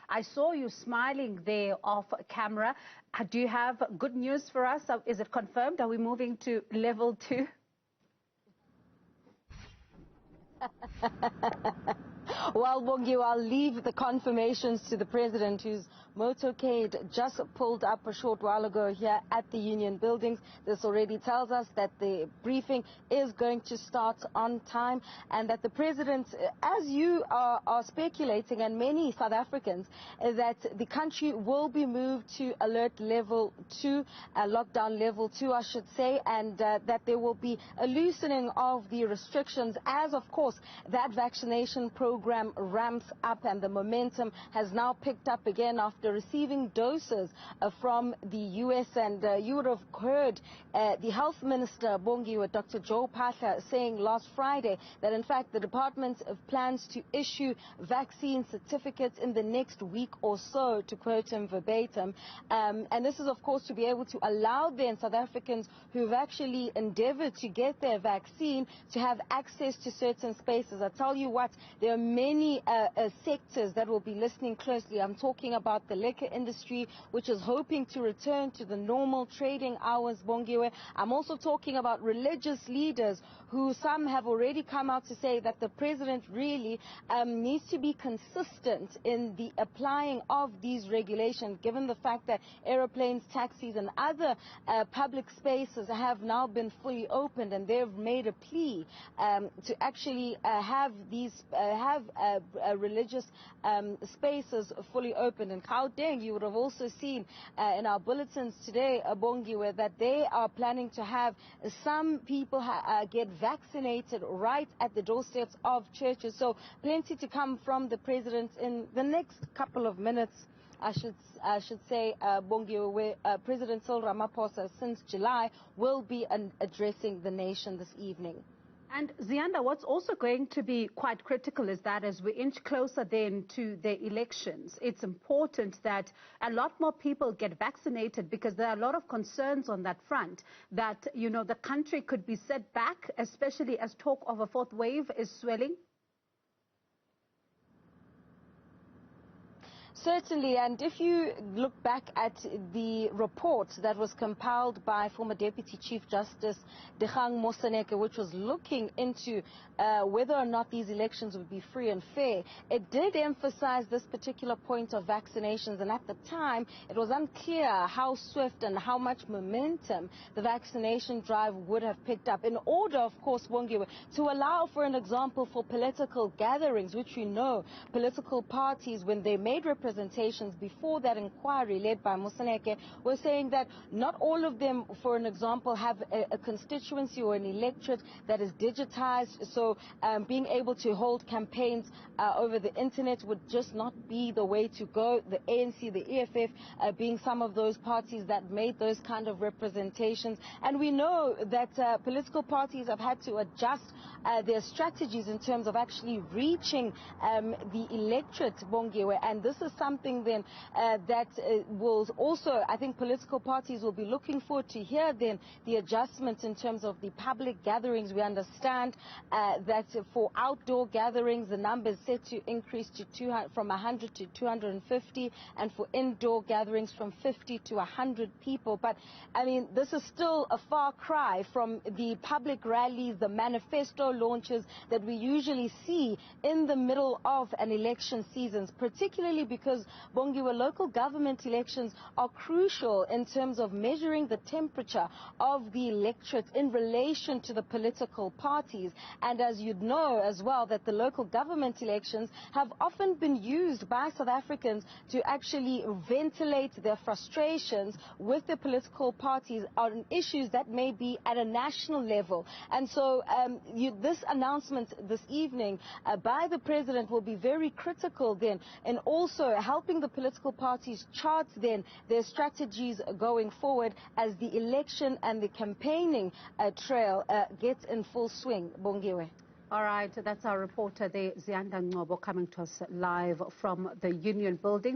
I saw you smiling there off camera. Do you have good news for us? Is it confirmed? Are we moving to level 2? Well, Bongiwe, I'll leave the confirmations to the president, whose motorcade just pulled up a short while ago here at the Union Buildings. This already tells us that the briefing is going to start on time, and that the president, as you are speculating, and many South Africans, that the country will be moved to alert level 2, lockdown level 2, I should say, and that there will be a loosening of the restrictions as, of course, that vaccination program ramps up, and the momentum has now picked up again after receiving doses from the US. And you would have heard the health minister, Bongiwe, Dr. Joe Phaahla, saying last Friday that in fact the department plans to issue vaccine certificates in the next week or so, to quote him verbatim. And this is of course to be able to allow then South Africans who've actually endeavored to get their vaccine to have access to certain spaces. I tell you what, there are many sectors that will be listening closely. I'm talking about the liquor industry, which is hoping to return to the normal trading hours, Bongiwe. I'm also talking about religious leaders, who some have already come out to say that the president really needs to be consistent in the applying of these regulations, given the fact that aeroplanes, taxis and other public spaces have now been fully opened, and they've made a plea to actually have these religious spaces fully open. And Gauteng, you would have also seen in our bulletins today, Bongiwe, that they are planning to have some people get vaccinated right at the doorsteps of churches. So plenty to come from the president in the next couple of minutes. I should say, Bongiwe, where President Cyril Ramaphosa since July will be addressing the nation this evening. And Ziyanda, what's also going to be quite critical is that as we inch closer then to the elections, it's important that a lot more people get vaccinated, because there are a lot of concerns on that front that, you know, the country could be set back, especially as talk of a fourth wave is swelling. Certainly, and if you look back at the report that was compiled by former Deputy Chief Justice Ngcobo, which was looking into whether or not these elections would be free and fair, it did emphasize this particular point of vaccinations, and at the time it was unclear how swift and how much momentum the vaccination drive would have picked up, in order, of course, Bongiwe, to allow, for an example, for political gatherings, which we know political parties, when they made representations before that inquiry led by Moseneke, were saying that not all of them, for an example, have a constituency or an electorate that is digitized. So being able to hold campaigns over the internet would just not be the way to go. The ANC, the EFF being some of those parties that made those kind of representations. And we know that political parties have had to adjust their strategies in terms of actually reaching the electorate, Bongiwe. And this is something then that will also, I think political parties will be looking forward to hear then the adjustments in terms of the public gatherings. We understand that for outdoor gatherings, the number is set to increase to from 100 to 250, and for indoor gatherings from 50 to 100 people. But I mean, this is still a far cry from the public rallies, the manifesto launches that we usually see in the middle of an election season, particularly because, Bongiwe, local government elections are crucial in terms of measuring the temperature of the electorate in relation to the political parties. And as you'd know as well, that the local government elections have often been used by South Africans to actually ventilate their frustrations with the political parties on issues that may be at a national level. And so this announcement this evening by the president will be very critical then in also helping the political parties chart then their strategies going forward as the election and the campaigning trail gets in full swing. Bongiwe. All right, that's our reporter there, Ziyanda Ngcobo, coming to us live from the Union Building.